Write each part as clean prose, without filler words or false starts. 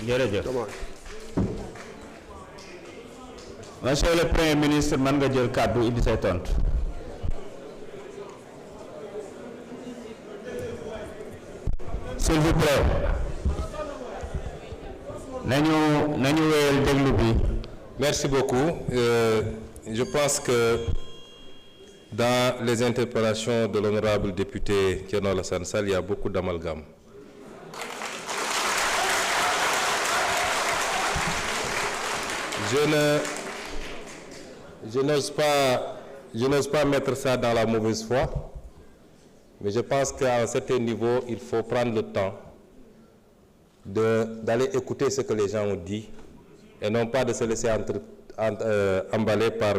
jërëjëf. Monsieur le Premier ministre, mën nga jël kàddu indi say tontu. S'il vous plaît. nañu wéyal déglu bi. Merci beaucoup. Je pense que dans les interpellations de l'honorable député Thierno Alassane Sall, il y a beaucoup d'amalgame. Je n'ose pas mettre ça dans la mauvaise foi, mais je pense qu'à un certain niveau, il faut prendre le temps d'aller écouter ce que les gens ont dit et non pas de se laisser emballer par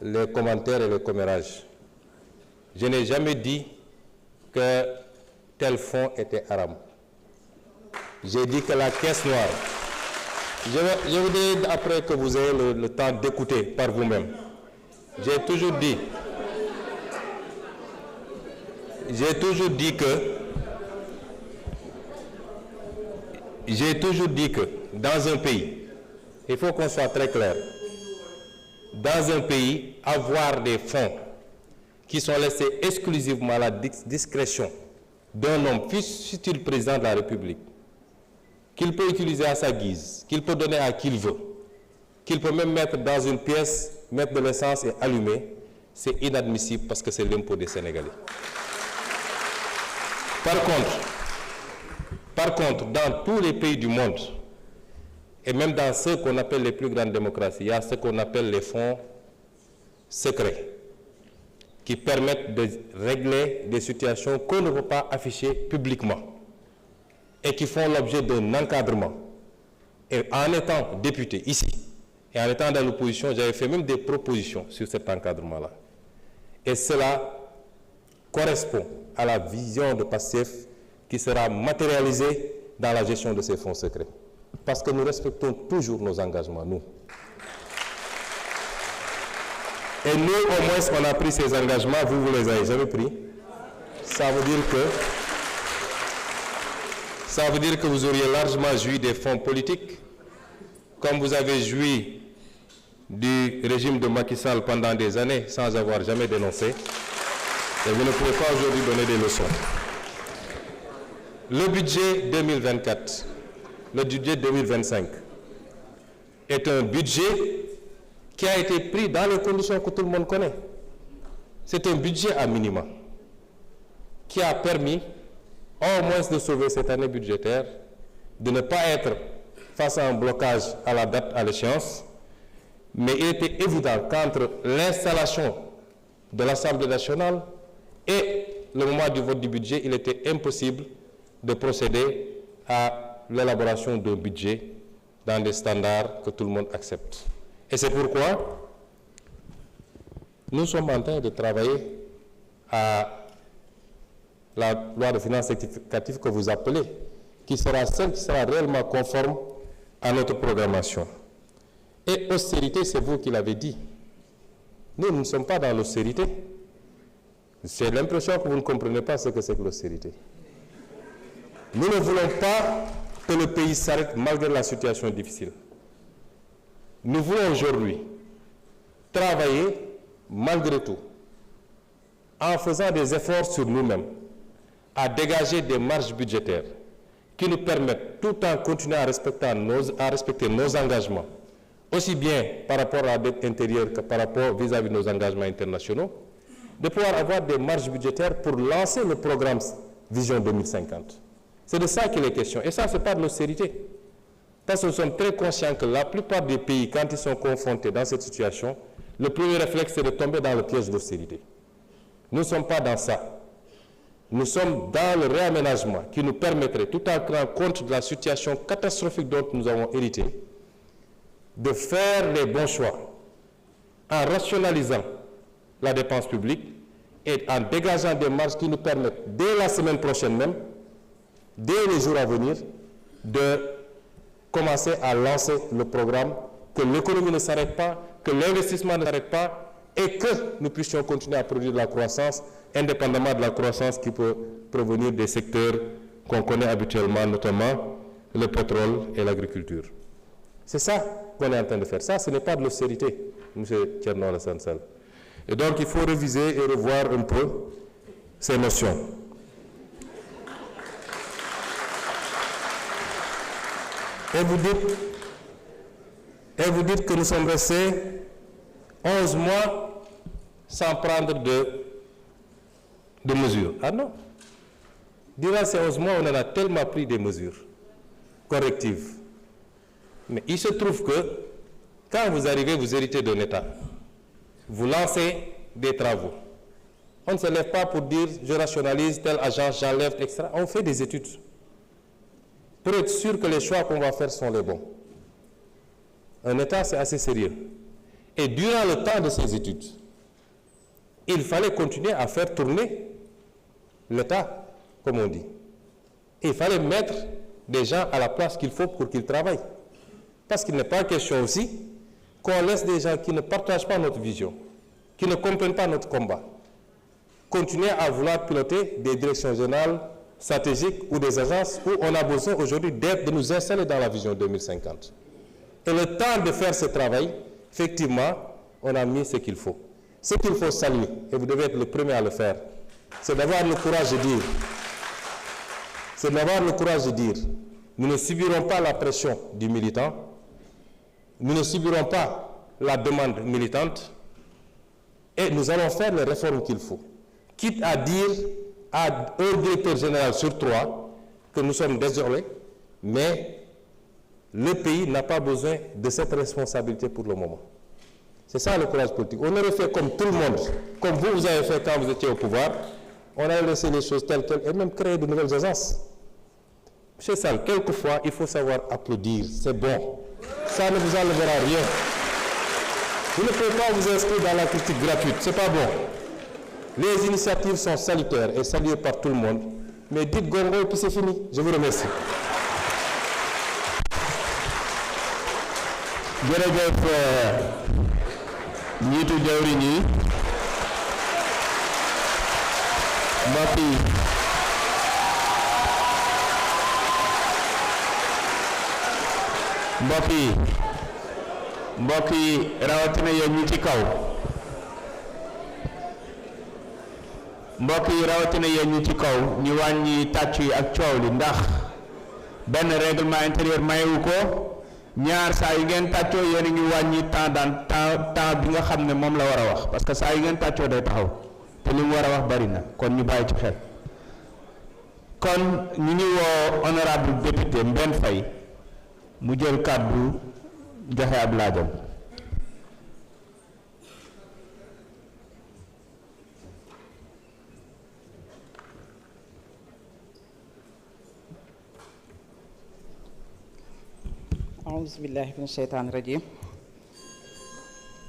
les commentaires et les commérages. Je n'ai jamais dit que tel fonds était haram. J'ai dit que la caisse noire. Je vous dis après que vous ayez le temps d'écouter par vous-même. J'ai toujours dit que dans un pays, il faut qu'on soit très clair, dans un pays, avoir des fonds qui sont laissés exclusivement à la discrétion d'un homme, fût-il président de la République, qu'il peut utiliser à sa guise, qu'il peut donner à qui il veut, qu'il peut même mettre dans une pièce, mettre de l'essence et allumer, c'est inadmissible parce que c'est l'impôt des Sénégalais. Par contre, dans tous les pays du monde, et même dans ceux qu'on appelle les plus grandes démocraties, il y a ce qu'on appelle les fonds secrets, qui permettent de régler des situations qu'on ne peut pas afficher publiquement et qui font l'objet d'un encadrement. Et en étant député ici, et en étant dans l'opposition, j'avais fait même des propositions sur cet encadrement-là. Et cela correspond à la vision de PASTEF qui sera matérialisée dans la gestion de ces fonds secrets. Parce que nous respectons toujours nos engagements, nous. Et nous, au moins, on a pris ces engagements, vous les avez jamais pris. Ça veut dire que vous auriez largement joui des fonds politiques, comme vous avez joui du régime de Macky Sall pendant des années sans avoir jamais dénoncé. Et vous ne pouvez pas aujourd'hui donner des leçons. Le budget 2024, le budget 2025 est un budget qui a été pris dans les conditions que tout le monde connaît. C'est un budget à minima qui a permis au moins de sauver cette année budgétaire, de ne pas être face à un blocage à la date, à l'échéance, mais il était évident qu'entre l'installation de l'Assemblée nationale et le moment du vote du budget, il était impossible de procéder à l'élaboration d'un budget dans des standards que tout le monde accepte. Et c'est pourquoi nous sommes en train de travailler à la loi de finances rectificative que vous appelez, qui sera celle qui sera réellement conforme à notre programmation. Et austérité, c'est vous qui l'avez dit. Nous ne sommes pas dans l'austérité. J'ai l'impression que vous ne comprenez pas ce que c'est que l'austérité. Nous ne voulons pas que le pays s'arrête malgré la situation difficile. Nous voulons aujourd'hui travailler malgré tout, en faisant des efforts sur nous-mêmes, à dégager des marges budgétaires qui nous permettent, tout en continuant à respecter nos engagements, aussi bien par rapport à la dette intérieure que par rapport vis-à-vis de nos engagements internationaux, de pouvoir avoir des marges budgétaires pour lancer le programme Vision 2050. C'est de ça qu'il est question. Et ça, ce n'est pas de l'austérité. Parce que nous sommes très conscients que la plupart des pays, quand ils sont confrontés dans cette situation, le premier réflexe, c'est de tomber dans le piège de l'austérité. Nous ne sommes pas dans ça. Nous sommes dans le réaménagement qui nous permettrait, tout en tenant compte de la situation catastrophique dont nous avons hérité, de faire les bons choix en rationalisant la dépense publique et en dégageant des marges qui nous permettent, dès la semaine prochaine même, dès les jours à venir, de commencer à lancer le programme, que l'économie ne s'arrête pas, que l'investissement ne s'arrête pas et que nous puissions continuer à produire de la croissance, indépendamment de la croissance qui peut provenir des secteurs qu'on connaît habituellement, notamment le pétrole et l'agriculture. C'est ça qu'on est en train de faire. Ça, ce n'est pas de l'austérité, M. Thierno Alassane Sall. Et donc, il faut réviser et revoir un peu ces notions. Et vous dites que nous sommes restés 11 mois sans prendre de mesures. Ah non. Durant ces 11 mois, on en a tellement pris des mesures correctives. Mais il se trouve que quand vous arrivez, vous héritez d'un État. Vous lancez des travaux. On ne se lève pas pour dire je rationalise telle agence, j'enlève, etc. On fait des études pour être sûr que les choix qu'on va faire sont les bons. Un État, c'est assez sérieux. Et durant le temps de ces études, il fallait continuer à faire tourner l'État, comme on dit. Et il fallait mettre des gens à la place qu'il faut pour qu'ils travaillent. Parce qu'il n'est pas question aussi qu'on laisse des gens qui ne partagent pas notre vision, qui ne comprennent pas notre combat, continuer à vouloir piloter des directions générales stratégiques ou des agences où on a besoin aujourd'hui de nous installer dans la vision 2050. Et le temps de faire ce travail, effectivement, on a mis ce qu'il faut. Ce qu'il faut saluer, et vous devez être le premier à le faire, c'est d'avoir le courage de dire, nous ne subirons pas la pression du militant, nous ne subirons pas la demande militante, et nous allons faire les réformes qu'il faut. Quitte à dire à un directeur général sur 3 que nous sommes désolés, mais le pays n'a pas besoin de cette responsabilité pour le moment. C'est ça le courage politique. On aurait fait comme tout le monde, comme vous avez fait quand vous étiez au pouvoir, on a laissé les choses telles quelles et même créé de nouvelles agences. Monsieur Sall, quelquefois, il faut savoir applaudir, c'est bon. Ça ne vous enlèvera rien. Vous ne pouvez pas vous inscrire dans la critique gratuite, c'est pas bon. Les initiatives sont salutaires et saluées par tout le monde, mais dites gongo et puis c'est fini. Je vous remercie. jërëjëf njiitu jawriñ yi mbokk yi rawatina yéen ñi ci kaw ñu wàññi tàcc yi ak coow li ndax benn règlement intérieur mayewu ko ñaar saa yi ngeen tàccoo yéen a ngi wàññi temps bi nga xam ne moom la war a wax parce que saa yi ngeen tàccoo day taxaw te li mu war a wax bari na kon ñu bàyyi ci xel kon ñu ngi woo honorable député Mbène Faye mu jël kàddu joxe ab laajam.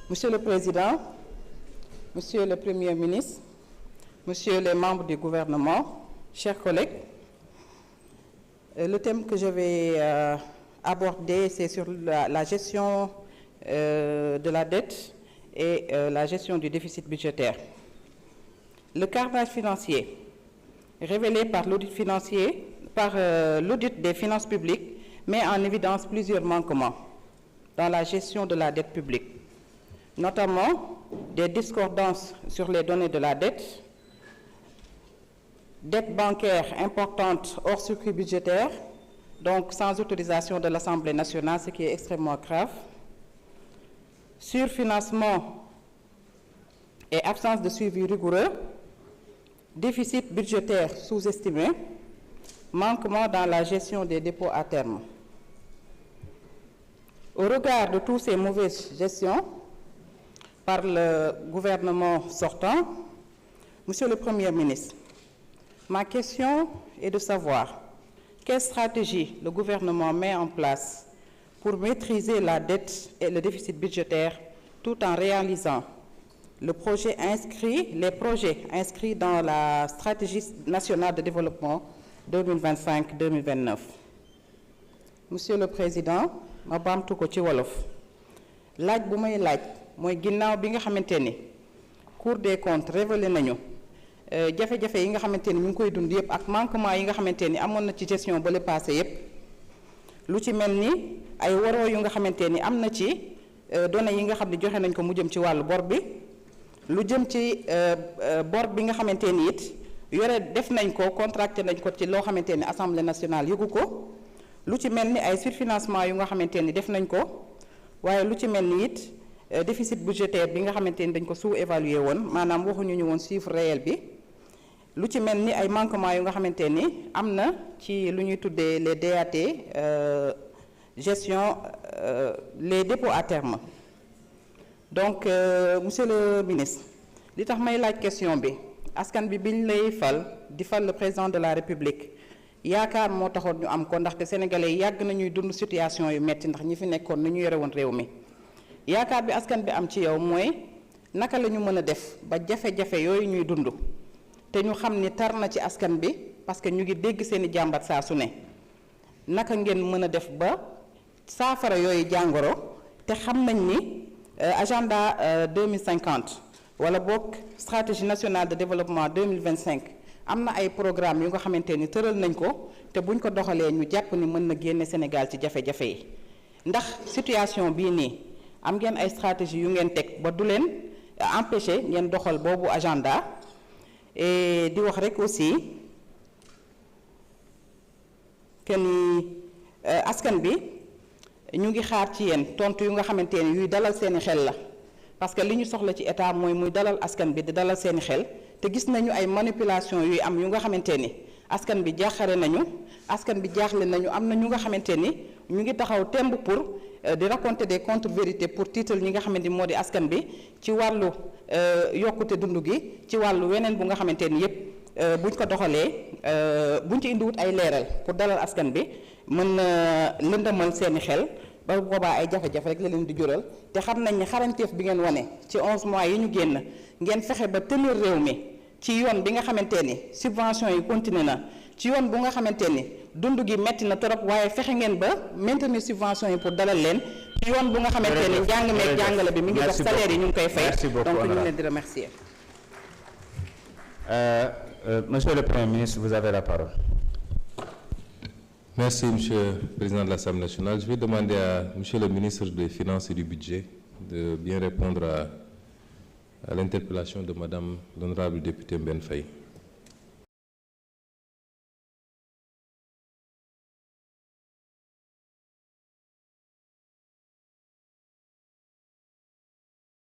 Monsieur le Président, Monsieur le Premier ministre, Monsieur les membres du gouvernement, chers collègues, le thème que je vais aborder, c'est sur la gestion de la dette et la gestion du déficit budgétaire. Le carnage financier révélé par l'audit des finances publiques met en évidence plusieurs manquements dans la gestion de la dette publique, notamment des discordances sur les données de la dette bancaire importante hors circuit budgétaire, donc sans autorisation de l'Assemblée nationale, ce qui est extrêmement grave, surfinancement et absence de suivi rigoureux, déficit budgétaire sous-estimé, manquement dans la gestion des dépôts à terme. Au regard de toutes ces mauvaises gestions par le gouvernement sortant, Monsieur le Premier ministre, ma question est de savoir quelle stratégie le gouvernement met en place pour maîtriser la dette et le déficit budgétaire tout en réalisant les projets inscrits dans la stratégie nationale de développement 2025-2029. Monsieur le Président, ma baamtu ko ci wolof laaj bu may laaj mooy ginnaaw bi nga xamante ni Cour des comptes révélé nañu jafe-jafe yi nga xamante ni ñu ngi koy dund yëpp ak manquement yi nga xamante ni amoon na ci gestion ba le passé yëpp lu ci mel ni ay waroo yu nga xamante ni am na ci données yi nga xam ne joxe nañ ko mu jëm ci wàllu bor bi lu jëm ci bor bi nga xamante ni it def nañ ko contracté nañ ko ci loo xamante ni Assemblée nationale yëgu ko lu ci mel ni ay surfinancement yu nga xamante ni def nañ ko waaye lu ci mel ni it déficit budgétaire bi nga xamante ni dañ ko sous-évalué woon maanaam waxuñu ñu woon chiffre réel bi lu ci mel ni ay manquements yu nga xamante ni am na ci lu ñuy tuddee les DAT gestion les dépôts à terme donc monsieur le ministre li tax may laaj question bi askan bi biñ lay di fal le président de la République yaakaar moo taxoon ñu am ko ndaxte sénégalais yàgg nañuy dund situation yu metti ndax ñi fi nekkoon ni ñu yore woon réew mi yaakaar bi askan bi am ci yow mooy naka la ñu mën a def ba jafe-jafe yooyu ñuy dund te ñu xam ni tar na ci askan bi parce que ñu ngi dégg seeni jàmbat saa su ne naka ngeen mën a def ba saafara yooyu jàngoro te xam nañ ni agenda 2050 wala boog stratégie nationale de développement 2025 am na ay programme yu nga xamante ni tëral nañ ko te buñ ko doxalee ñu jàpp ni mën na génne Sénégal ci jafe-jafe yi ndax situation bii nii am ngeen ay stratégie yu ngeen teg ba du leen empêcher ngeen doxal boobu agenda et di wax rek aussi que ni askan bi ñu ngi xaar ci yéen tontu yu nga xamante ni yuy dalal seeni xel la parce que li ñu soxla ci état mooy muy dalal askan bi di dalal seeni xel te gis nañu ay manipulation yuy am yu nga xamante ni askan bi jaaxare nañu askan bi jaaxle nañu am na ñu nga xamante ni ñu ngi taxaw temb pour di raconter des contre-vérités pour tiital ñi nga xamante ni moo di askan bi ci wàllu yokkute dund gi ci wàllu weneen bu nga xamante ni yépp buñ ko doxalee buñ ci indiwut ay leeral pour dalal askan bi mën na lëndëmal seeni xel ba boobaa ay jafe-jafe rek la leen di jural te xam nañ ni xarañteef bi ngeen wane ci 11 mois yi ñu génn ngeen fexe ba tenir réew mi ci yoon bi nga xamante ni subvention yi continué na ci yoon bu nga xamante ni dund gi metti na trop waaye fexe ngeen ba maintenir subvention yi pour dalal leen ci yoon bu nga xamante ni njàng meeg jàngale bi mi ngi dox salaire yi ñu ngi koy fay donc ñu ngi leen di remercier. Monsieur le Premier ministre, vous avez la parole. Merci, Monsieur le Président de l'Assemblée nationale. Je vais demander à Monsieur le ministre des Finances et du Budget de bien répondre à l'interpellation de Madame l'honorable députée Mbène Faye.